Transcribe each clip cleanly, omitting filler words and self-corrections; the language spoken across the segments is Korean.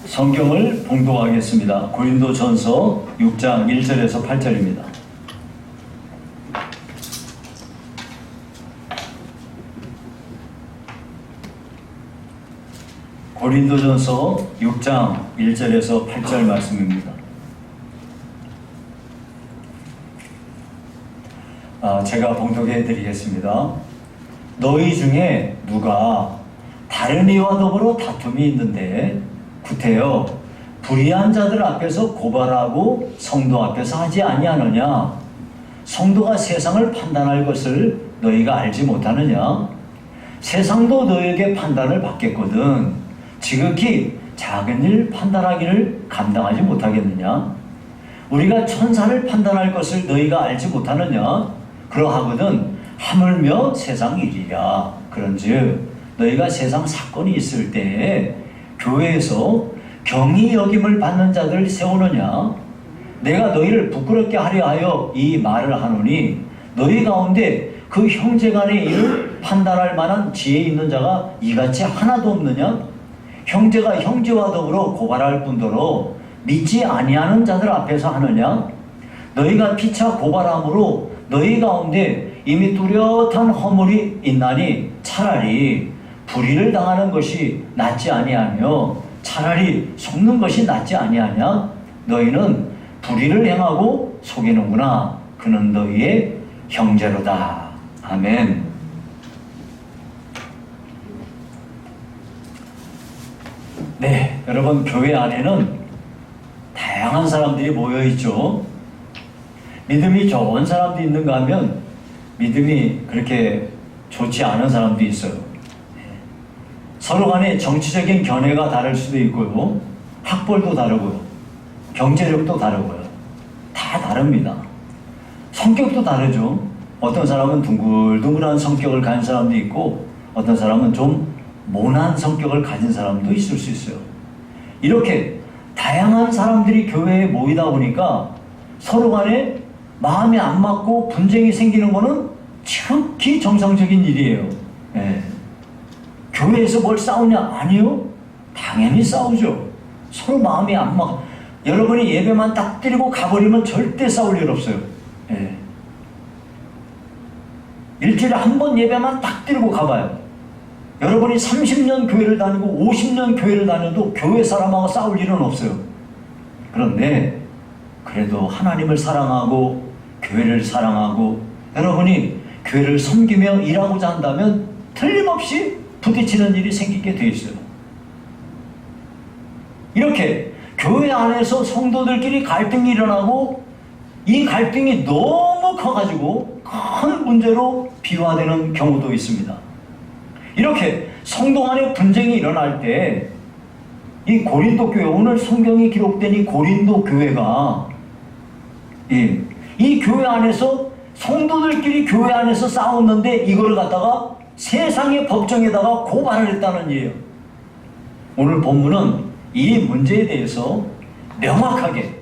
성경을 봉독하겠습니다. 고린도전서 6장 1절에서 8절입니다. 고린도전서 6장 1절에서 8절 말씀입니다. 제가 봉독해 드리겠습니다. 너희 중에 누가 다른 이와 더불어 다툼이 있는데 구태여 불의한 자들 앞에서 고발하고 성도 앞에서 하지 아니하느냐? 성도가 세상을 판단할 것을 너희가 알지 못하느냐? 세상도 너희에게 판단을 받겠거든 지극히 작은 일 판단하기를 감당하지 못하겠느냐? 우리가 천사를 판단할 것을 너희가 알지 못하느냐? 그러하거든 하물며 세상 일이야. 그런즉 너희가 세상 사건이 있을 때에 교회에서 경히 여김을 받는 자들을 세우느냐? 내가 너희를 부끄럽게 하려 하여 이 말을 하노니 너희 가운데 그 형제간의 일을 판단할 만한 지혜 있는 자가 이같이 하나도 없느냐? 형제가 형제와 더불어 고발할 뿐더러 믿지 아니하는 자들 앞에서 하느냐? 너희가 피차 고발함으로 너희 가운데 이미 뚜렷한 허물이 있나니 차라리 불의를 당하는 것이 낫지 아니하며 차라리 속는 것이 낫지 아니하냐? 너희는 불의를 행하고 속이는구나. 그는 너희의 형제로다. 아멘. 네, 여러분, 교회 안에는 다양한 사람들이 모여 있죠. 믿음이 좋은 사람도 있는가 하면 믿음이 그렇게 좋지 않은 사람도 있어요. 서로 간에 정치적인 견해가 다를 수도 있고요. 학벌도 다르고요. 경제력도 다르고요. 다 다릅니다. 성격도 다르죠. 어떤 사람은 둥글둥글한 성격을 가진 사람도 있고 어떤 사람은 좀 모난 성격을 가진 사람도 있을 수 있어요. 이렇게 다양한 사람들이 교회에 모이다 보니까 서로 간에 마음이 안 맞고 분쟁이 생기는 거는 지극히 정상적인 일이에요. 예. 교회에서 뭘 싸우냐? 아니요. 당연히 싸우죠. 서로 마음이 안 맞. 여러분이 예배만 딱 드리고 가버리면 절대 싸울 일 없어요. 예. 일주일에 한 번 예배만 딱 드리고 가봐요. 여러분이 30년 교회를 다니고 50년 교회를 다녀도 교회 사람하고 싸울 일은 없어요. 그런데 그래도 하나님을 사랑하고 교회를 사랑하고 여러분이 교회를 섬기며 일하고자 한다면 틀림없이 부딪히는 일이 생기게 돼 있어요. 이렇게 교회 안에서 성도들끼리 갈등이 일어나고 이 갈등이 너무 커가지고 큰 문제로 비화되는 경우도 있습니다. 이렇게 성도 간에 분쟁이 일어날 때 이 고린도 교회, 오늘 성경이 기록된 이 고린도 교회가 이 교회 안에서 성도들끼리 교회 안에서 싸웠는데 이걸 갖다가 세상의 법정에다가 고발을 했다는 얘기예요. 오늘 본문은 이 문제에 대해서 명확하게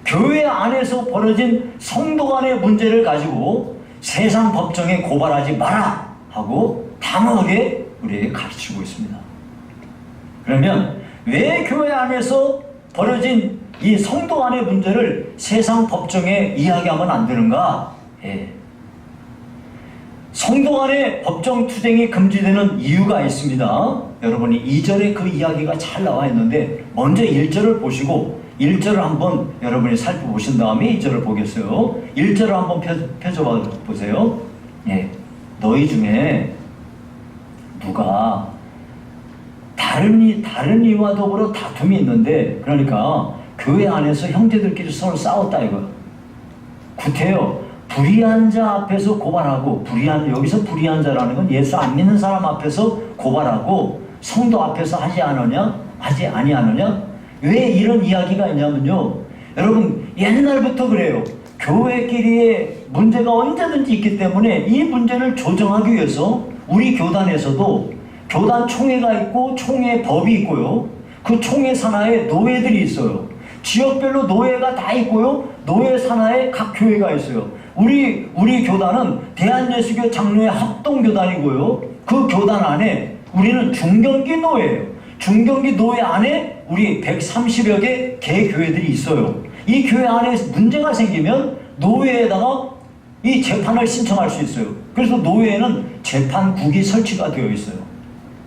교회 안에서 벌어진 성도 간의 문제를 가지고 세상 법정에 고발하지 마라 하고 단호하게 우리에게 가르치고 있습니다. 그러면 왜 교회 안에서 벌어진 이 성도 간의 문제를 세상 법정에 이야기하면 안 되는가? 성도 간의 법정 투쟁이 금지되는 이유가 있습니다. 여러분이 2절에 그 이야기가 잘 나와 있는데 먼저 1절을 보시고 1절을 한번 여러분이 살펴보신 다음에 2절을 보겠어요. 1절을 한번 펴줘 보세요. 너희 중에 누가 다른 이와 더불어 다툼이 있는데, 그러니까 교회 안에서 형제들끼리 서로 싸웠다 이거야. 구태여 불의한 자 앞에서 고발하고, 여기서 불의한 자라는 건 예수 안 믿는 사람 앞에서 고발하고 성도 앞에서 하지 아니하느냐? 왜 이런 이야기가 있냐면요, 여러분 옛날부터 그래요. 교회끼리의 문제가 언제든지 있기 때문에 이 문제를 조정하기 위해서 우리 교단에서도 교단 총회가 있고 총회 법이 있고요. 그 총회 산하에 노회들이 있어요. 지역별로 노회가 다 있고요. 노회 산하에 각 교회가 있어요. 우리 교단은 대한예수교 장로회 합동교단이고요. 그 교단 안에 우리는 중경기 노회예요. 중경기 노회 안에 우리 130여 개 개교회들이 있어요. 이 교회 안에 문제가 생기면 노회에다가 이 재판을 신청할 수 있어요. 그래서 노회에는 재판국이 설치가 되어 있어요.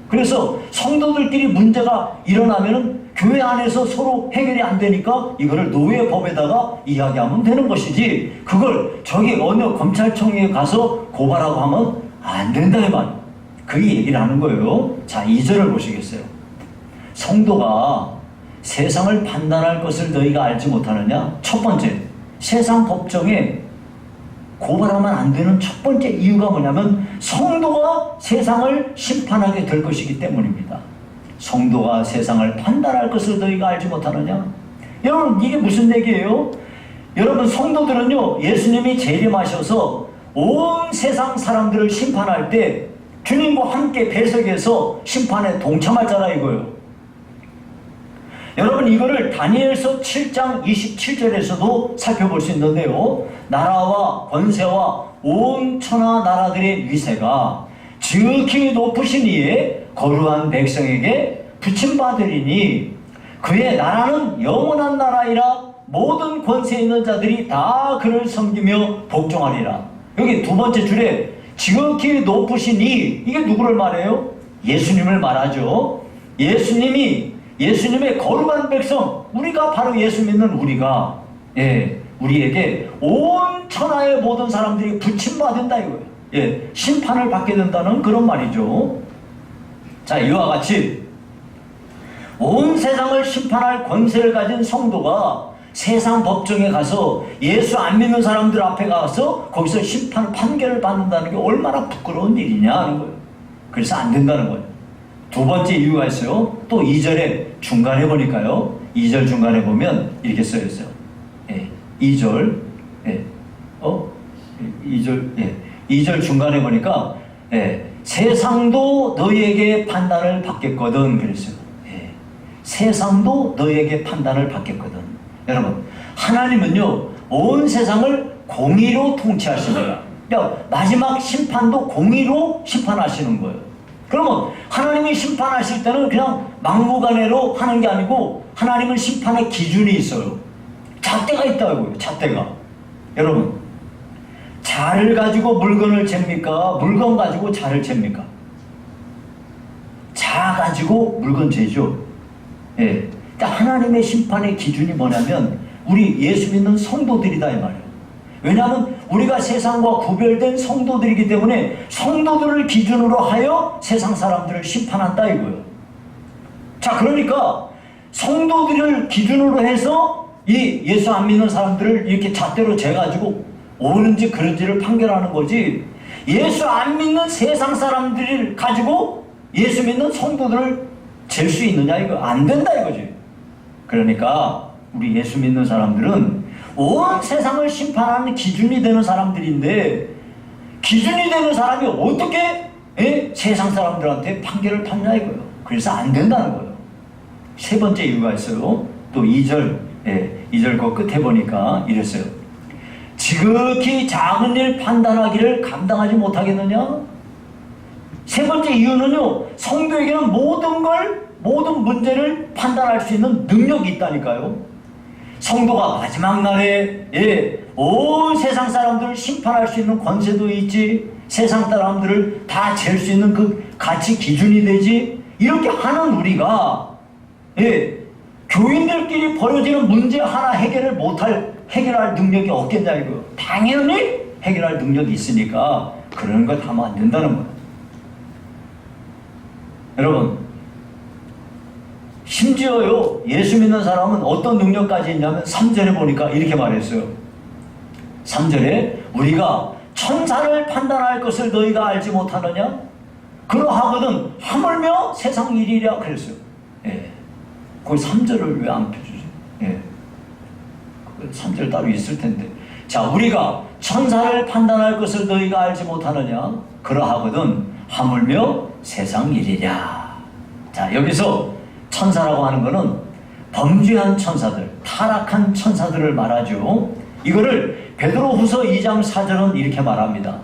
그래서 성도들끼리 문제가 일어나면은 교회 안에서 서로 해결이 안 되니까 이거를 노회법에다가 이야기하면 되는 것이지, 그걸 저기 어느 검찰청에 가서 고발하고 하면 안 된다 이 말. 그 얘기를 하는 거예요. 자, 2절을 보시겠어요? 성도가 세상을 판단할 것을 너희가 알지 못하느냐? 첫 번째, 세상 법정에 고발하면 안 되는 첫 번째 이유가 뭐냐면 성도가 세상을 심판하게 될 것이기 때문입니다. 성도가 세상을 판단할 것을 너희가 알지 못하느냐? 여러분, 이게 무슨 얘기예요? 여러분, 성도들은요, 예수님이 재림하셔서 온 세상 사람들을 심판할 때 주님과 함께 배석해서 심판에 동참하잖아 이거예요. 여러분, 이거를 다니엘서 7장 27절에서도 살펴볼 수 있는데요. 나라와 권세와 온 천하 나라들의 위세가 지극히 높으신 이에 거룩한 백성에게 붙임받으리니 그의 나라는 영원한 나라이라 모든 권세 있는 자들이 다 그를 섬기며 복종하리라. 여기 두 번째 줄에 지극히 높으신 이, 이게 누구를 말해요? 예수님을 말하죠. 예수님의 거룩한 백성, 우리가 바로 예수 믿는 우리가, 우리에게 온 천하의 모든 사람들이 붙임받는다 이거예요. 심판을 받게 된다는 그런 말이죠. 자, 이와 같이 온 세상을 심판할 권세를 가진 성도가 세상 법정에 가서 예수 안 믿는 사람들 앞에 가서 거기서 심판 판결을 받는다는 게 얼마나 부끄러운 일이냐 하는 거예요. 그래서 안 된다는 거예요. 두 번째 이유가 있어요. 또 2절에 중간에 보니까요. 2절 중간에 보면 이렇게 써 있어요. 2절, 2절 중간에 보니까, 세상도 너희에게 판단을 받겠거든. 그랬어요. 세상도 너희에게 판단을 받겠거든. 여러분, 하나님은요, 온 세상을 공의로 통치하십니다. 그러니까 마지막 심판도 공의로 심판하시는 거예요. 그러면 하나님이 심판하실 때는 그냥 막무가내로 하는 게 아니고 하나님은 심판의 기준이 있어요. 잣대가 있다고요. 잣대가. 여러분, 자를 가지고 물건을 잽니까? 물건 가지고 자를 잽니까? 자 가지고 물건 재죠. 그러니까 하나님의 심판의 기준이 뭐냐면 우리 예수 믿는 성도들이다 이 말이에요. 왜냐하면 우리가 세상과 구별된 성도들이기 때문에 성도들을 기준으로 하여 세상 사람들을 심판한다 이거예요. 자, 그러니까 성도들을 기준으로 해서 이 예수 안 믿는 사람들을 이렇게 잣대로 재가지고 옳은지 그른지를 판결하는 거지, 예수 안 믿는 세상 사람들을 가지고 예수 믿는 성도들을 잴 수 있느냐, 이거 안 된다 이거지. 그러니까 우리 예수 믿는 사람들은 온 세상을 심판하는 기준이 되는 사람들인데, 기준이 되는 사람이 어떻게 세상 사람들한테 판결을 받냐 이거예요. 그래서 안 된다는 거예요. 세 번째 이유가 있어요. 또 2절, 2절 그 끝에 보니까 이랬어요. 지극히 작은 일 판단하기를 감당하지 못하겠느냐? 세 번째 이유는요, 성도에게는 모든 문제를 판단할 수 있는 능력이 있다니까요. 성도가 마지막 날에 온 세상 사람들을 심판할 수 있는 권세도 있지, 세상 사람들을 다 잴 수 있는 그 가치 기준이 되지. 이렇게 하는 우리가 교인들끼리 벌어지는 문제 하나 해결할 능력이 없겠냐 이거. 당연히 해결할 능력이 있으니까 그런 거 하면 안 된다는 거예요. 여러분, 심지어요, 예수 믿는 사람은 어떤 능력까지 있냐면 3절에 보니까 이렇게 말했어요. 3절에 우리가 천사를 판단할 것을 너희가 알지 못하느냐? 그러하거든 하물며 세상 일이랴 그랬어요. 거기 3절을 왜 안 펴주죠? 3절 따로 있을 텐데. 자, 우리가 천사를 판단할 것을 너희가 알지 못하느냐? 그러하거든 하물며 세상 일이랴. 자, 여기서 천사라고 하는 것은 범죄한 천사들, 타락한 천사들을 말하죠. 이거를 베드로후서 2장 4절은 이렇게 말합니다.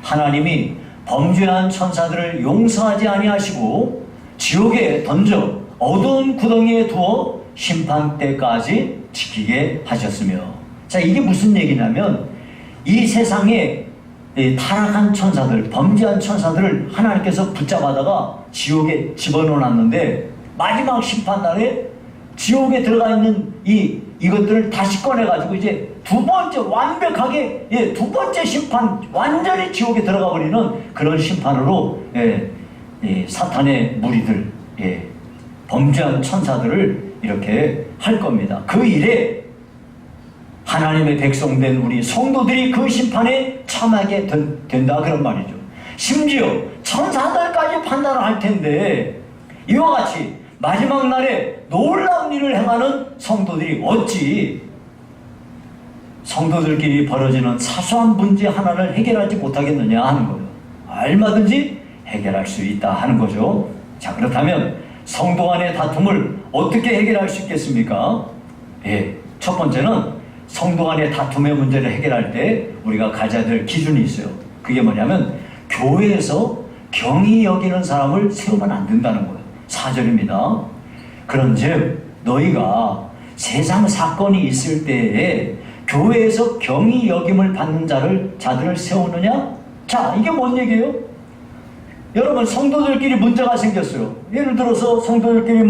하나님이 범죄한 천사들을 용서하지 아니하시고 지옥에 던져 어두운 구덩이에 두어 심판 때까지 지키게 하셨으며. 자, 이게 무슨 얘기냐면 이 세상에 타락한 천사들, 범죄한 천사들을 하나님께서 붙잡아다가 지옥에 집어넣어놨는데 마지막 심판날에 지옥에 들어가 있는 이것들을 다시 꺼내가지고 이제 두 번째 완벽하게 두 번째 심판, 완전히 지옥에 들어가 버리는 그런 심판으로 사탄의 무리들, 범죄한 천사들을 이렇게 할 겁니다. 그 일에 하나님의 백성된 우리 성도들이 그 심판에 참하게 된다, 그런 말이죠. 심지어 천사들까지 판단을 할 텐데 이와 같이 마지막 날에 놀라운 일을 행하는 성도들이 어찌 성도들끼리 벌어지는 사소한 문제 하나를 해결하지 못하겠느냐 하는 거예요. 얼마든지 해결할 수 있다 하는 거죠. 자, 그렇다면 성도 간의 다툼을 어떻게 해결할 수 있겠습니까? 첫 번째는 성도 간의 다툼의 문제를 해결할 때 우리가 가져야 될 기준이 있어요. 그게 뭐냐면 교회에서 경히 여기는 사람을 세우면 안 된다는 거예요. 4절입니다. 그런즉 너희가 세상 사건이 있을 때에 교회에서 경히 여김을 받는 자들을 세우느냐? 자, 이게 뭔 얘기예요? 여러분, 성도들끼리 문제가 생겼어요. 예를 들어서 성도들끼리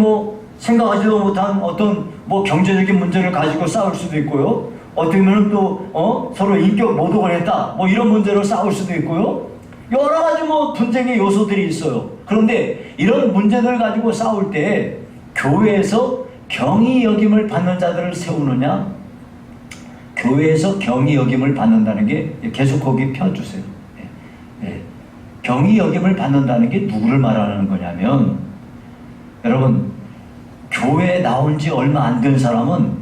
생각하지도 못한 어떤 경제적인 문제를 가지고 싸울 수도 있고요. 어떻게 보면 또 서로 인격 모독을 했다, 이런 문제로 싸울 수도 있고요. 여러 가지 분쟁의 요소들이 있어요. 그런데 이런 문제들 가지고 싸울 때 교회에서 경히 여김을 받는 자들을 세우느냐? 교회에서 경히 여김을 받는다는 게 계속 거기 펴주세요. 경히 여김을 받는다는 게 누구를 말하는 거냐면, 여러분, 교회에 나온 지 얼마 안 된 사람은,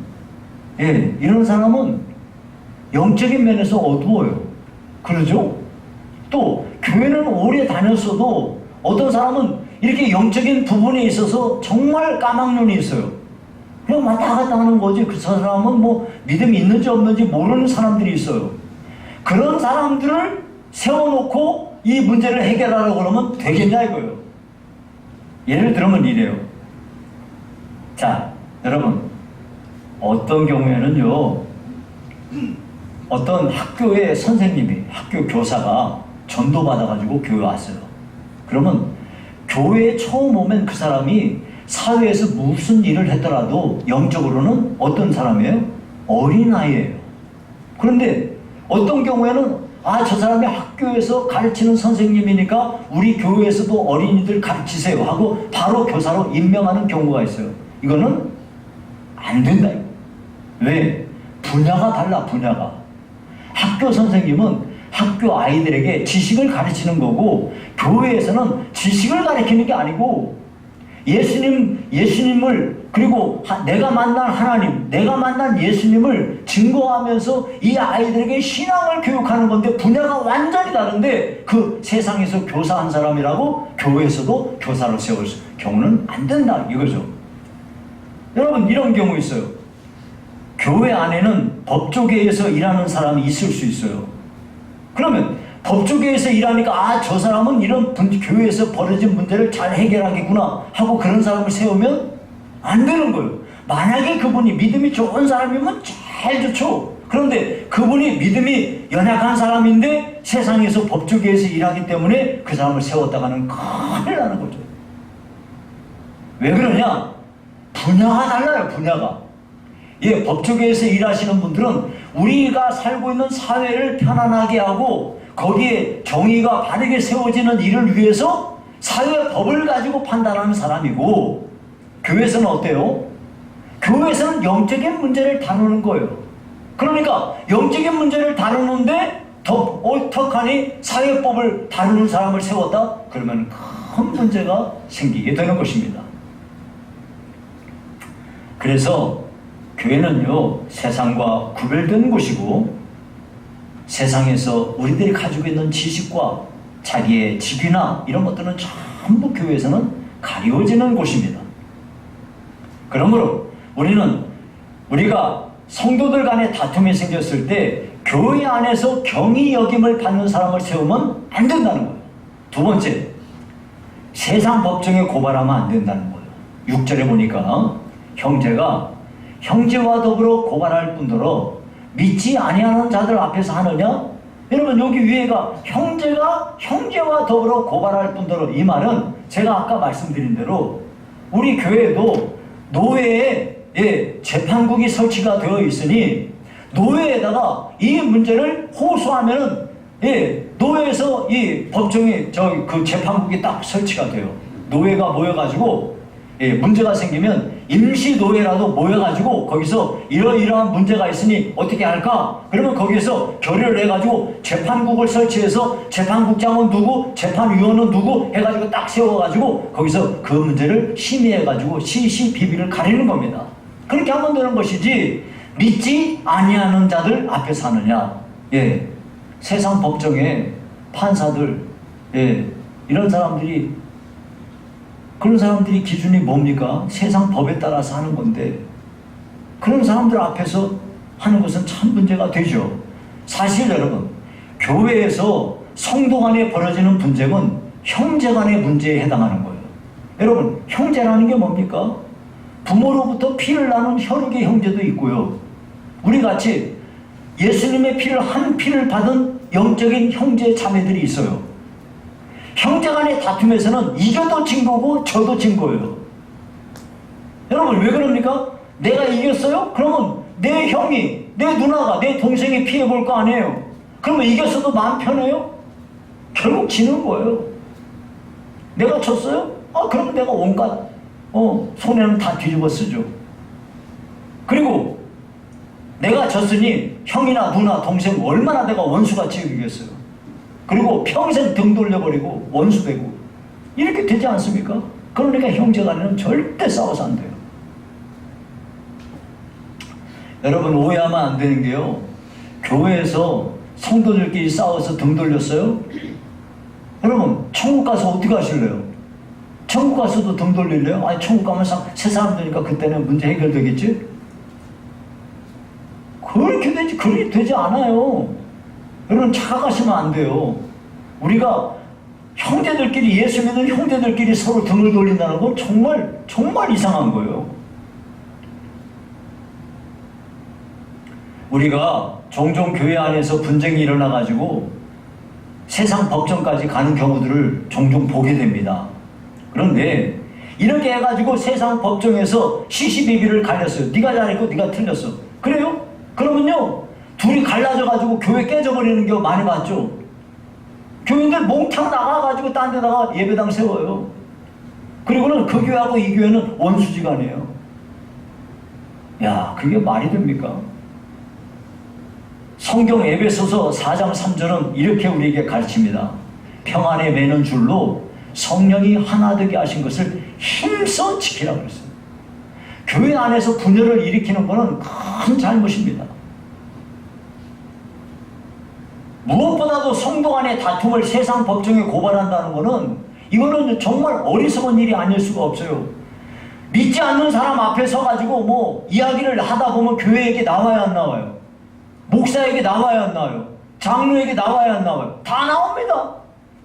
이런 사람은 영적인 면에서 어두워요. 그러죠? 또 교회는 오래 다녔어도 어떤 사람은 이렇게 영적인 부분에 있어서 정말 까막눈이 있어요. 그냥 왔다 갔다 하는 거지. 그 사람은 믿음이 있는지 없는지 모르는 사람들이 있어요. 그런 사람들을 세워놓고 이 문제를 해결하려고 그러면 되겠냐 이거예요. 예를 들면 이래요. 자, 여러분, 어떤 경우에는요, 어떤 학교의 선생님이, 학교 교사가 전도받아가지고 교회 왔어요. 그러면 교회에 처음 오면 그 사람이 사회에서 무슨 일을 했더라도 영적으로는 어떤 사람이에요? 어린아이예요. 그런데 어떤 경우에는 저 사람이 학교에서 가르치는 선생님이니까 우리 교회에서도 어린이들 가르치세요 하고 바로 교사로 임명하는 경우가 있어요. 이거는 안 된다. 왜? 분야가 달라, 분야가. 학교 선생님은 학교 아이들에게 지식을 가르치는 거고, 교회에서는 지식을 가르치는 게 아니고 예수님을, 그리고 내가 만난 하나님, 내가 만난 예수님을 증거하면서 이 아이들에게 신앙을 교육하는 건데 분야가 완전히 다른데 그 세상에서 교사한 사람이라고 교회에서도 교사로 세울 경우는 안 된다 이거죠. 여러분, 이런 경우 있어요. 교회 안에는 법조계에서 일하는 사람이 있을 수 있어요. 그러면 법조계에서 일하니까 저 사람은 이런 교회에서 벌어진 문제를 잘 해결하겠구나 하고 그런 사람을 세우면 안 되는 거예요. 만약에 그분이 믿음이 좋은 사람이면 제일 좋죠. 그런데 그분이 믿음이 연약한 사람인데 세상에서 법조계에서 일하기 때문에 그 사람을 세웠다가는 큰일 나는 거죠. 왜 그러냐? 분야가 달라요, 분야가. 법조계에서 일하시는 분들은 우리가 살고 있는 사회를 편안하게 하고 거기에 정의가 바르게 세워지는 일을 위해서 사회 법을 가지고 판단하는 사람이고, 교회에서는 어때요? 교회에서는 영적인 문제를 다루는 거예요. 그러니까 영적인 문제를 다루는데 턱하니 사회법을 다루는 사람을 세웠다? 그러면 큰 문제가 생기게 되는 것입니다. 그래서 교회는요, 세상과 구별된 곳이고 세상에서 우리들이 가지고 있는 지식과 자기의 직위나 이런 것들은 전부 교회에서는 가리워지는 곳입니다. 그러므로 우리가 성도들 간에 다툼이 생겼을 때 교회 안에서 경히 여김을 받는 사람을 세우면 안 된다는 거예요. 두 번째, 세상 법정에 고발하면 안 된다는 거예요. 6절에 보니까 형제가 형제와 더불어 고발할 뿐더러 믿지 아니하는 자들 앞에서 하느냐? 여러분 여기 위에가 형제가 형제와 더불어 고발할 뿐더러, 이 말은 제가 아까 말씀드린 대로 우리 교회에도 노회에 재판국이 설치가 되어 있으니 노회에다가 이 문제를 호소하면은 노회에서 이 법정이 그 재판국이 딱 설치가 돼요. 노회가 모여가지고 문제가 생기면 임시 노회라도 모여가지고 거기서 이러이러한 문제가 있으니 어떻게 할까? 그러면 거기에서 결의를 해가지고 재판국을 설치해서 재판국장은 누구, 재판위원은 누구 해가지고 딱 세워가지고 거기서 그 문제를 심의해가지고 시시비비를 가리는 겁니다. 그렇게 하면 되는 것이지 믿지 아니하는 자들 앞에서 하느냐? 세상 법정에 판사들, 이런 사람들이, 그런 사람들이 기준이 뭡니까? 세상 법에 따라서 하는 건데 그런 사람들 앞에서 하는 것은 참 문제가 되죠. 사실 여러분, 교회에서 성도 간에 벌어지는 분쟁은 형제 간의 문제에 해당하는 거예요. 여러분, 형제라는 게 뭡니까? 부모로부터 피를 나눈 혈육의 형제도 있고요, 우리 같이 예수님의 피를 한 피를 받은 영적인 형제 자매들이 있어요. 형제 간의 다툼에서는 이겨도 진 거고 져도 진 거예요. 여러분 왜 그럽니까? 내가 이겼어요? 그러면 내 형이, 내 누나가, 내 동생이 피해 볼 거 아니에요. 그러면 이겼어도 마음 편해요? 결국 지는 거예요. 내가 졌어요? 그러면 내가 온갖 손해는 다 뒤집어 쓰죠. 그리고 내가 졌으니 형이나 누나, 동생 얼마나 내가 원수같이 여기겠어요. 그리고 평생 등 돌려버리고 원수되고 이렇게 되지 않습니까? 그러니까 형제간에는 절대 싸워서 안 돼요. 여러분 오해하면 안 되는 게요, 교회에서 성도들끼리 싸워서 등 돌렸어요? 여러분 천국 가서 어떻게 하실래요? 천국 가서도 등 돌릴래요? 아니 천국 가면 새 사람 되니까 그때는 문제 해결되겠지? 그렇게 되지 않아요. 여러분 착각하시면 안 돼요. 우리가 형제들끼리, 예수 믿는 형제들끼리 서로 등을 돌린다는 건 정말 이상한 거예요. 우리가 종종 교회 안에서 분쟁이 일어나가지고 세상 법정까지 가는 경우들을 종종 보게 됩니다. 그런데 이렇게 해가지고 세상 법정에서 시시비비를 갈렸어요. 네가 잘했고 네가 틀렸어. 그래요? 그러면요 둘이 갈라져가지고 교회 깨져버리는 경우 많이 봤죠. 교인들 몽탕 나가가지고 딴 데다가 예배당 세워요. 그리고는 그 교회하고 이 교회는 원수지간이에요. 야, 그게 말이 됩니까? 성경 에베소서 4장 3절은 이렇게 우리에게 가르칩니다. 평안에 매는 줄로 성령이 하나 되게 하신 것을 힘써 지키라고 그랬어요. 교회 안에서 분열을 일으키는 것은 큰 잘못입니다. 무엇보다도 성도 간의 다툼을 세상 법정에 고발한다는 것은, 이거는 정말 어리석은 일이 아닐 수가 없어요. 믿지 않는 사람 앞에 서가지고 이야기를 하다 보면 교회에게 나와야 안 나와요? 목사에게 나와야 안 나와요? 장로에게 나와야 안 나와요? 다 나옵니다.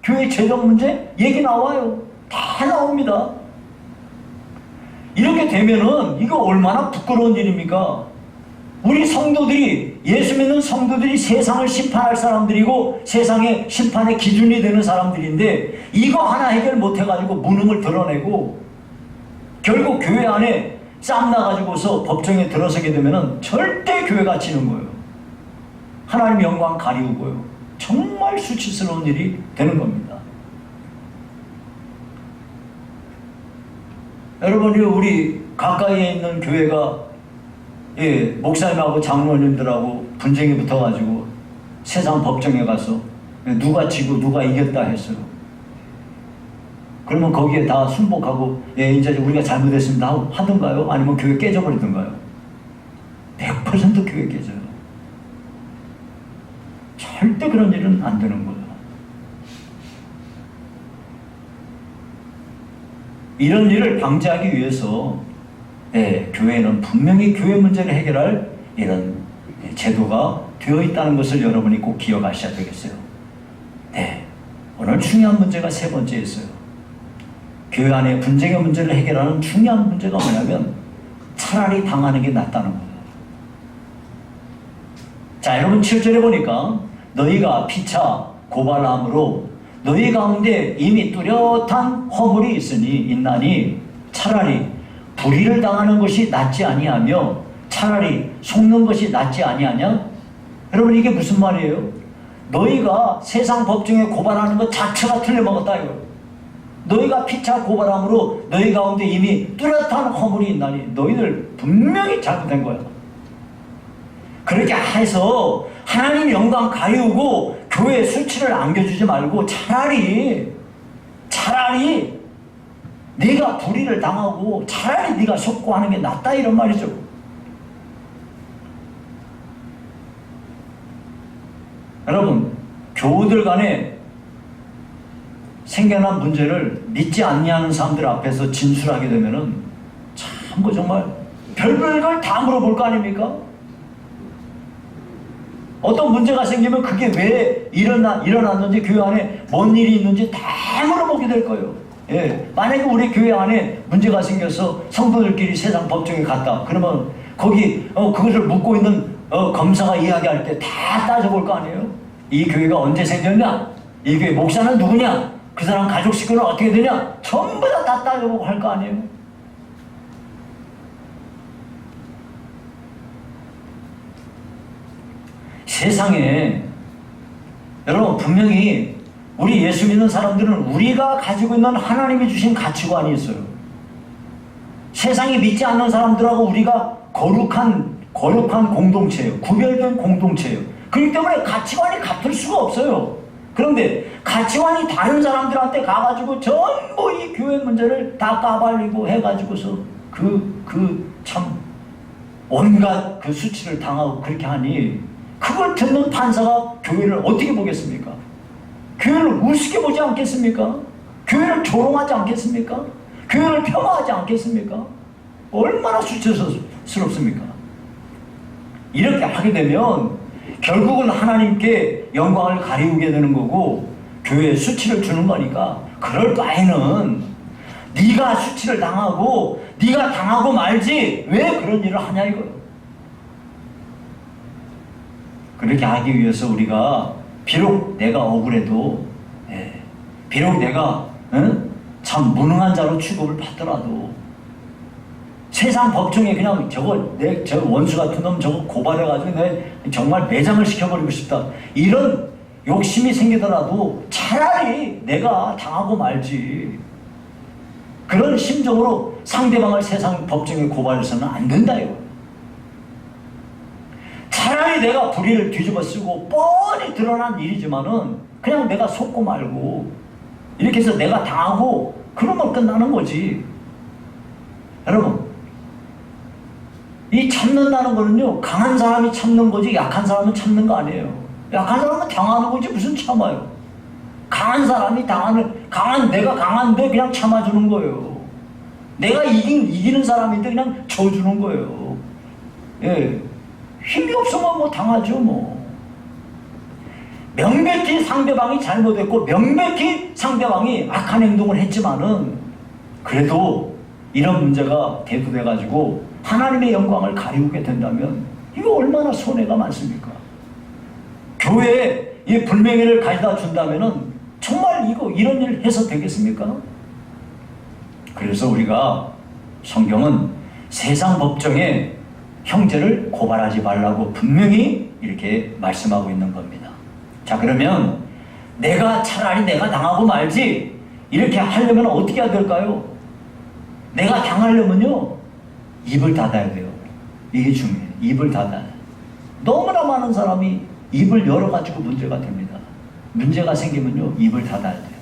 교회 재정 문제 얘기 나와요. 다 나옵니다. 이렇게 되면은 이거 얼마나 부끄러운 일입니까? 우리 성도들이, 예수 믿는 성도들이 세상을 심판할 사람들이고 세상의 심판의 기준이 되는 사람들인데 이거 하나 해결 못해가지고 무능을 드러내고 결국 교회 안에 쌈 나가지고서 법정에 들어서게 되면은 절대 교회가 지는 거예요. 하나님 영광 가리우고요. 정말 수치스러운 일이 되는 겁니다. 여러분, 우리 가까이에 있는 교회가 목사님하고 장로님들하고 분쟁이 붙어가지고 세상 법정에 가서 누가 지고 누가 이겼다 했어요. 그러면 거기에 다 순복하고 이제 우리가 잘못했습니다 하고 하던가요? 아니면 교회 깨져버리던가요? 100% 교회 깨져요. 절대 그런 일은 안 되는 거예요. 이런 일을 방지하기 위해서 교회는 분명히 교회 문제를 해결할 이런 제도가 되어 있다는 것을 여러분이 꼭 기억하셔야 되겠어요. 오늘 중요한 문제가 세 번째 있어요. 교회 안에 분쟁의 문제를 해결하는 중요한 문제가 뭐냐면 차라리 당하는 게 낫다는 거예요. 자, 여러분 7절에 보니까 너희가 피차 고발함으로 너희 가운데 이미 뚜렷한 허물이 있나니 차라리 불의를 당하는 것이 낫지 아니하며 차라리 속는 것이 낫지 아니하냐? 여러분 이게 무슨 말이에요? 너희가 세상 법정에 고발하는 것 자체가 틀려먹었다 이거. 너희가 피차 고발함으로 너희 가운데 이미 뚜렷한 허물이 있나니 너희들 분명히 잘못된 거야. 그렇게 해서 하나님 영광 가리우고 교회 수치를 안겨주지 말고 차라리 네가 불의를 당하고 차라리 네가 속고 하는 게 낫다 이런 말이죠. 여러분 교우들 간에 생겨난 문제를 믿지 않냐는 사람들 앞에서 진술하게 되면은 참 정말 별별 걸 다 물어볼 거 아닙니까? 어떤 문제가 생기면 그게 왜 일어났는지 교회 안에 뭔 일이 있는지 다 물어보게 될 거예요. 예. 만약에 우리 교회 안에 문제가 생겨서 성도들끼리 세상 법정에 갔다. 그러면 거기 그것을 묻고 있는 검사가 이야기할 때 다 따져볼 거 아니에요? 이 교회가 언제 생겼냐? 이 교회 목사는 누구냐? 그 사람 가족 식구는 어떻게 되냐? 전부 다 따져보고 할 거 아니에요? 세상에 여러분 분명히 우리 예수 믿는 사람들은 우리가 가지고 있는 하나님이 주신 가치관이 있어요. 세상이 믿지 않는 사람들하고 우리가 거룩한 공동체예요. 구별된 공동체예요. 그렇기 때문에 가치관이 같을 수가 없어요. 그런데 가치관이 다른 사람들한테 가가지고 전부 이 교회 문제를 다 까발리고 해가지고서 참 온갖 그 수치를 당하고 그렇게 하니 그걸 듣는 판사가 교회를 어떻게 보겠습니까? 교회를 우습게 보지 않겠습니까? 교회를 조롱하지 않겠습니까? 교회를 폄하하지 않겠습니까? 얼마나 수치스럽습니까? 이렇게 하게 되면 결국은 하나님께 영광을 가리우게 되는 거고 교회에 수치를 주는 거니까 그럴 바에는 네가 수치를 당하고 네가 당하고 말지 왜 그런 일을 하냐 이거예요. 그렇게 하기 위해서 우리가 비록 내가 억울해도 비록 내가 참 무능한 자로 취급을 받더라도 세상 법정에 그냥 저 원수 같은 놈 저거 고발해가지고 내 정말 매장을 시켜버리고 싶다 이런 욕심이 생기더라도 차라리 내가 당하고 말지 그런 심정으로 상대방을 세상 법정에 고발해서는 안 된다 이거. 차라리 내가 불의를 뒤집어 쓰고 뻔히 드러난 일이지만은 그냥 내가 속고 말고 이렇게 해서 내가 당하고 그러면 끝나는 거지. 여러분 이 참는다는 거는요 강한 사람이 참는 거지 약한 사람은 참는 거 아니에요. 약한 사람은 당하는 거지 무슨 참아요. 강한 사람이 내가 강한데 그냥 참아주는 거예요. 내가 이기는 사람인데 그냥 져주는 거예요. 예. 힘이 없으면 뭐 당하죠 뭐. 명백히 상대방이 잘못했고 명백히 상대방이 악한 행동을 했지만은 그래도 이런 문제가 대두돼가지고 하나님의 영광을 가리우게 된다면 이거 얼마나 손해가 많습니까? 교회에 이 불명예를 가져다 준다면은 정말 이런 일 해서 되겠습니까? 그래서 우리가 성경은 세상 법정에 형제를 고발하지 말라고 분명히 이렇게 말씀하고 있는 겁니다. 자 그러면 차라리 내가 당하고 말지 이렇게 하려면 어떻게 해야 될까요? 내가 당하려면요 입을 닫아야 돼요. 이게 중요해요. 입을 닫아야 돼요. 너무나 많은 사람이 입을 열어가지고 문제가 됩니다. 문제가 생기면요 입을 닫아야 돼요.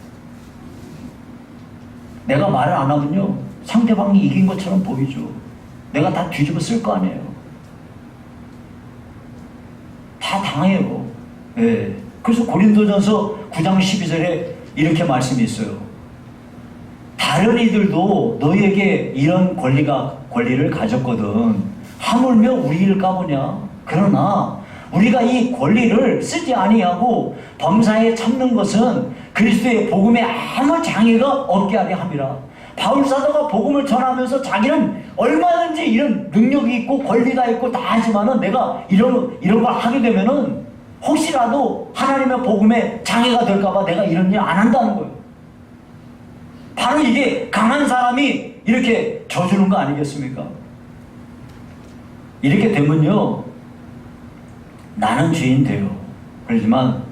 내가 말을 안 하면요 상대방이 이긴 것처럼 보이죠. 내가 다 뒤집어 쓸 거 아니에요. 다 당해요. 예. 그래서 고린도전서 9장 12절에 이렇게 말씀이 있어요. 다른 이들도 너희에게 이런 권리를 가졌거든. 하물며 우리일까 보냐. 그러나 우리가 이 권리를 쓰지 아니하고 범사에 참는 것은 그리스도의 복음에 아무 장애가 없게 하려 함이라. 바울 사도가 복음을 전하면서 자기는 얼마든지 이런 능력이 있고 권리가 있고 다 하지만은 내가 이런 걸 하게 되면은 혹시라도 하나님의 복음에 장애가 될까봐 내가 이런 일 안 한다는 거예요. 바로 이게 강한 사람이 이렇게 져주는 거 아니겠습니까? 이렇게 되면요, 나는 죄인 돼요. 그렇지만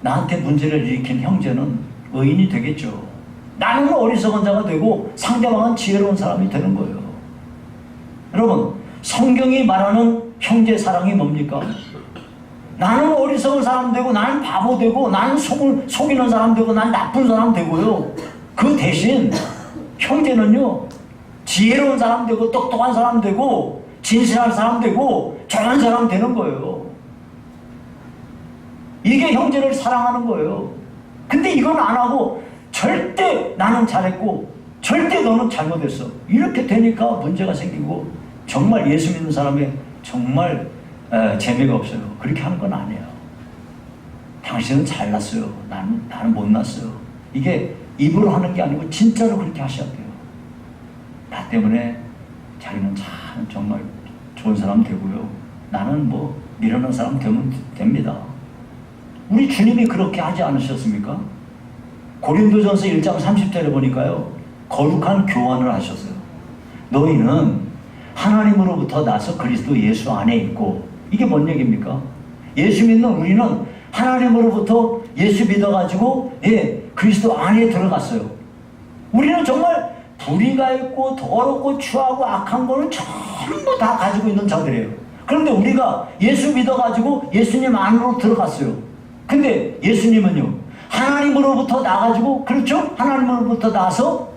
나한테 문제를 일으킨 형제는 의인이 되겠죠. 나는 어리석은 자가 되고 상대방은 지혜로운 사람이 되는 거예요. 여러분, 성경이 말하는 형제 사랑이 뭡니까? 나는 어리석은 사람 되고 나는 바보 되고 나는 속이는 사람 되고 나는 나쁜 사람 되고요. 그 대신 형제는요, 지혜로운 사람 되고 똑똑한 사람 되고 진실한 사람 되고 좋은 사람 되는 거예요. 이게 형제를 사랑하는 거예요. 근데 이건 안 하고 절대 나는 잘했고 절대 너는 잘못했어, 이렇게 되니까 문제가 생기고 정말 예수 믿는 사람의 정말 재미가 없어요. 그렇게 하는 건 아니에요. 당신은 잘났어요. 나는 못났어요. 이게 입으로 하는 게 아니고 진짜로 그렇게 하셔야 돼요. 나 때문에 자기는 참 정말 좋은 사람 되고요. 나는 뭐 미련한 사람 되면 됩니다. 우리 주님이 그렇게 하지 않으셨습니까? 고린도전서 1장 30절에 보니까요, 거룩한 교환을 하셨어요. 너희는 하나님으로부터 나서 그리스도 예수 안에 있고, 이게 뭔 얘기입니까? 예수 믿는 우리는 하나님으로부터 예수 믿어가지고 그리스도 안에 들어갔어요. 우리는 정말 불의가 있고 더럽고 추하고 악한 거는 전부 다 가지고 있는 자들이에요. 그런데 우리가 예수 믿어가지고 예수님 안으로 들어갔어요. 근데 예수님은요, 하나님으로부터 나가지고, 그렇죠? 하나님으로부터 나서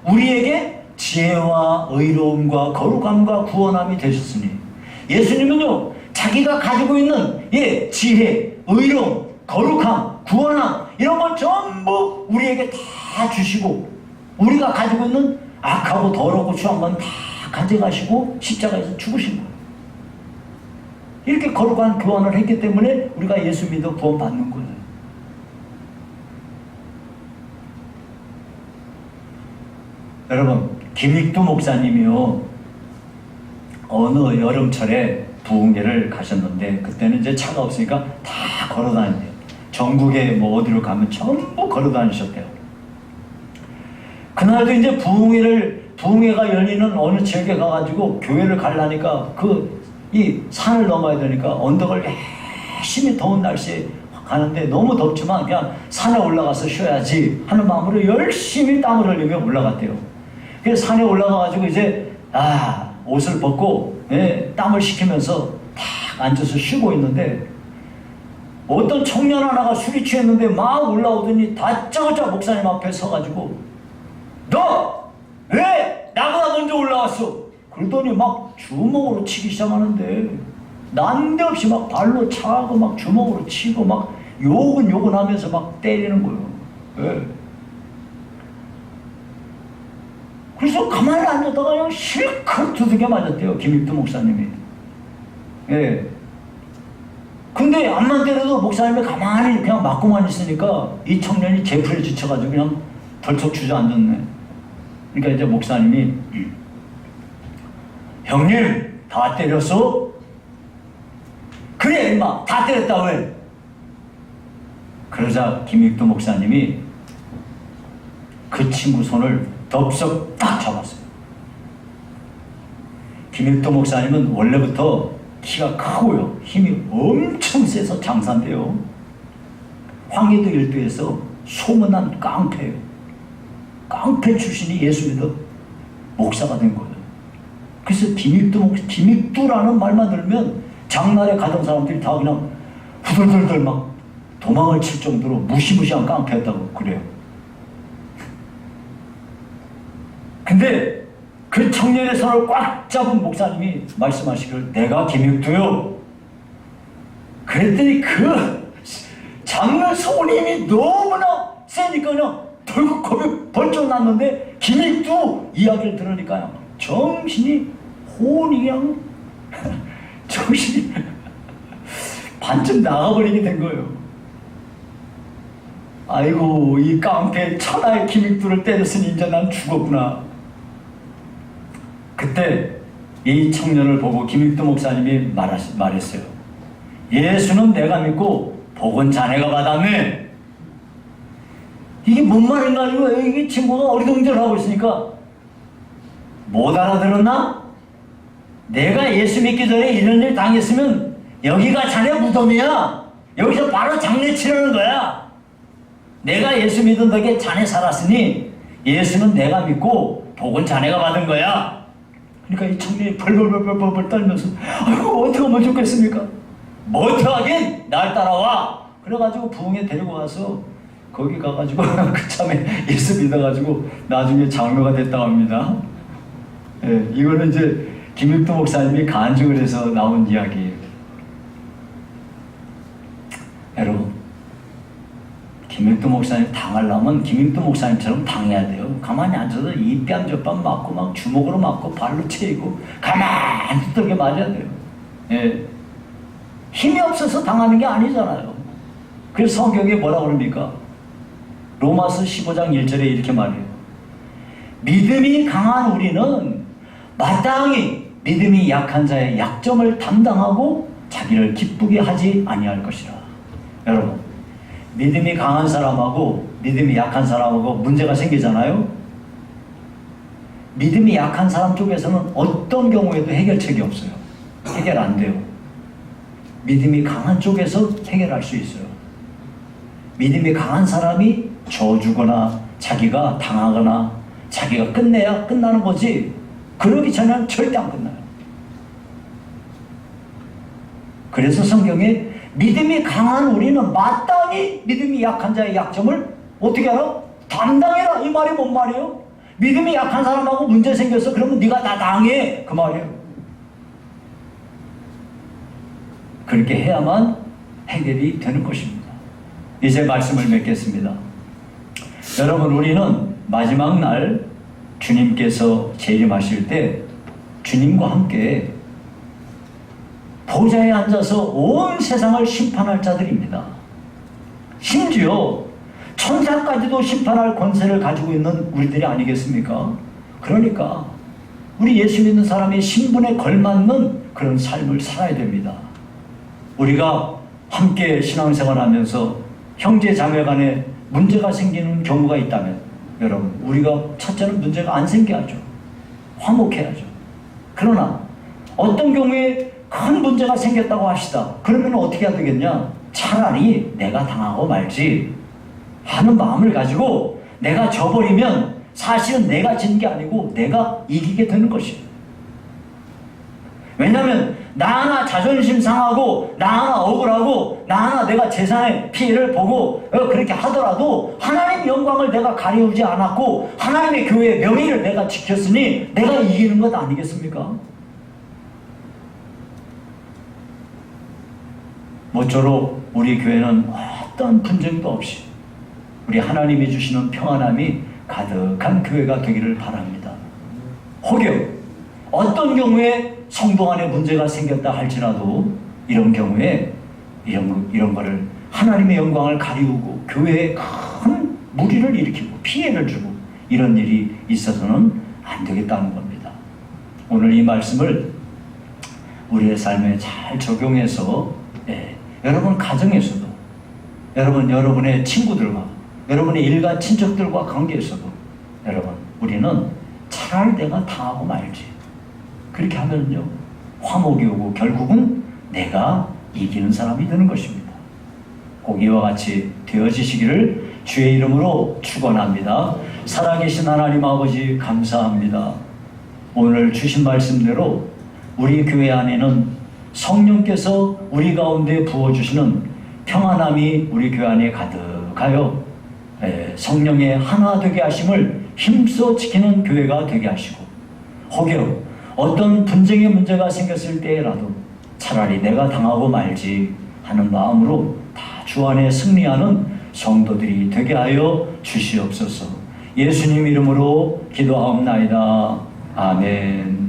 우리에게 지혜와 의로움과 거룩함과 구원함이 되셨으니, 예수님은요, 자기가 가지고 있는 지혜, 의로움, 거룩함, 구원함, 이런 걸 전부 우리에게 다 주시고, 우리가 가지고 있는 악하고 더럽고 추한 건 다 가져가시고 십자가에서 죽으신 거예요. 이렇게 거룩한 교환을 했기 때문에 우리가 예수 믿어 구원 받는 거예요. 여러분, 김익두 목사님이요, 어느 여름철에 부흥회를 가셨는데, 그때는 이제 차가 없으니까 다 걸어 다닌대요. 전국에 뭐 어디로 가면 전부 걸어 다니셨대요. 그날도 이제 부흥회가 열리는 어느 지역에 가가지고 교회를 가려니까 이 산을 넘어야 되니까 언덕을 열심히 더운 날씨에 가는데 너무 덥지만 그냥 산에 올라가서 쉬어야지 하는 마음으로 열심히 땀을 흘리며 올라갔대요. 그래서 산에 올라가가지고 이제 옷을 벗고 땀을 식히면서 딱 앉아서 쉬고 있는데, 어떤 청년 하나가 술이 취했는데 막 올라오더니 다짜고짜 목사님 앞에 서가지고, 너 왜 나보다 먼저 올라왔어? 그러더니 막 주먹으로 치기 시작하는데, 난데없이 막 발로 차고 막 주먹으로 치고 막 욕은 하면서 막 때리는 거예요. 그래서 가만히 앉았다가 그냥 실컷 두들겨 맞았대요, 김익두 목사님이. 근데 암만 때려도 목사님이 가만히 그냥 맞고만 있으니까 이 청년이 제풀에 지쳐가지고 그냥 덜쩍 주저앉았네. 그러니까 이제 목사님이, 형님 다 때렸어? 그래 임마 다 때렸다 왜? 그러자 김익두 목사님이 그 친구 손을 덥석 딱 잡았어요. 김익두 목사님은 원래부터 키가 크고요, 힘이 엄청 세서 장사인데요, 황해도 일도에서 소문난 깡패예요. 깡패 출신이 예수 믿어 목사가 된 거예요. 그래서 김익두라는 말만 들으면 장날에 가던 사람들이 다 그냥 후들들들 막 도망을 칠 정도로 무시무시한 깡패였다고 그래요. 근데 그 청년의 손을 꽉 잡은 목사님이 말씀하시기를, 내가 김익두요. 그랬더니 그 잡는 손님이 너무나 세니까 그냥 덜컥 겁이 번쩍 났는데, 김익두 이야기를 들으니까 정신이 혼이 그냥 정신이 반쯤 나가버리게 된 거예요. 아이고, 이 깡패 천하의 기믹들을 때렸으니 이제 난 죽었구나. 그때 이 청년을 보고 김익두 목사님이 말했어요. 예수는 내가 믿고 복은 자네가 받았네. 이게 뭔 말인가? 이게 친구가 어리둥절하고 있으니까 못 알아들었나? 내가 예수 믿기 전에 이런 일 당했으면 여기가 자네 무덤이야. 여기서 바로 장례치르는 거야. 내가 예수 믿은 덕에 자네 살았으니 예수는 내가 믿고 복은 자네가 받은 거야. 그러니까 이 청년이 벌벌벌벌 떨면서 아이고 어떻게 하면 좋겠습니까? 뭐 어떡하긴 날 따라와. 그래가지고 부흥에 데리고 와서 거기 가가지고 그참에 예수 믿어가지고 나중에 장로가 됐다고 합니다. 예, 이거는 이제 김익두 목사님이 간증을 해서 나온 이야기예요. 여러분, 김익두 목사님 당하려면 김익두 목사님처럼 당해야 돼요. 가만히 앉아서 이 뺨 저 뺨 맞고 막 주먹으로 맞고 발로 채이고 가만히 뜨게 맞아야 돼요. 예. 힘이 없어서 당하는 게 아니잖아요. 그래서 성경에 뭐라 그럽니까? 로마서 15장 1절에 이렇게 말해요. 믿음이 강한 우리는 마땅히 믿음이 약한 자의 약점을 담당하고 자기를 기쁘게 하지 아니할 것이라. 여러분, 믿음이 강한 사람하고 믿음이 약한 사람하고 문제가 생기잖아요. 믿음이 약한 사람 쪽에서는 어떤 경우에도 해결책이 없어요. 해결 안 돼요. 믿음이 강한 쪽에서 해결할 수 있어요. 믿음이 강한 사람이 져주거나 자기가 당하거나 자기가 끝내야 끝나는 거지, 그러기 전에는 절대 안 끝나요. 그래서 성경에 믿음이 강한 우리는 마땅히 믿음이 약한 자의 약점을 어떻게 알아? 담당해라, 이 말이 뭔 말이에요? 믿음이 약한 사람하고 문제 생겼어, 그러면 네가 다 당해, 그 말이에요. 그렇게 해야만 해결이 되는 것입니다. 이제 말씀을 맺겠습니다. 여러분, 우리는 마지막 날 주님께서 재림하실 때 주님과 함께 보좌에 앉아서 온 세상을 심판할 자들입니다. 심지어 천사까지도 심판할 권세를 가지고 있는 우리들이 아니겠습니까? 그러니까 우리 예수 믿는 사람의 신분에 걸맞는 그런 삶을 살아야 됩니다. 우리가 함께 신앙생활하면서 형제 자매 간에 문제가 생기는 경우가 있다면, 여러분, 우리가 첫째는 문제가 안 생겨야죠. 화목해야죠. 그러나 어떤 경우에 큰 문제가 생겼다고 합시다. 그러면 어떻게 해야 되겠냐? 차라리 내가 당하고 말지 하는 마음을 가지고 내가 져버리면 사실은 내가 진 게 아니고 내가 이기게 되는 것이에요. 왜냐하면 나 하나 자존심 상하고 나 하나 억울하고 나 하나 내가 재산의 피해를 보고 그렇게 하더라도 하나님의 영광을 내가 가리우지 않았고 하나님의 교회의 명예를 내가 지켰으니 내가 이기는 것 아니겠습니까? 모쪼록 우리 교회는 어떤 분쟁도 없이 우리 하나님이 주시는 평안함이 가득한 교회가 되기를 바랍니다. 혹여 어떤 경우에 성도 안에 문제가 생겼다 할지라도 이런 경우에 이런 거를 하나님의 영광을 가리우고 교회에 큰 무리를 일으키고 피해를 주고 이런 일이 있어서는 안 되겠다는 겁니다. 오늘 이 말씀을 우리의 삶에 잘 적용해서 여러분 가정에서도, 여러분의 친구들과, 여러분의 일가 친척들과 관계에서도, 여러분, 우리는 차라리 내가 당하고 말지, 그렇게 하면요 화목이 오고 결국은 내가 이기는 사람이 되는 것입니다. 꼭 이와 같이 되어지시기를 주의 이름으로 축원합니다. 살아계신 하나님 아버지, 감사합니다. 오늘 주신 말씀대로 우리 교회 안에는 성령께서 우리 가운데 부어주시는 평안함이 우리 교회 안에 가득하여 성령의 하나 되게 하심을 힘써 지키는 교회가 되게 하시고, 혹여 어떤 분쟁의 문제가 생겼을 때라도 차라리 내가 당하고 말지 하는 마음으로 다 주 안에 승리하는 성도들이 되게 하여 주시옵소서. 예수님 이름으로 기도하옵나이다. 아멘.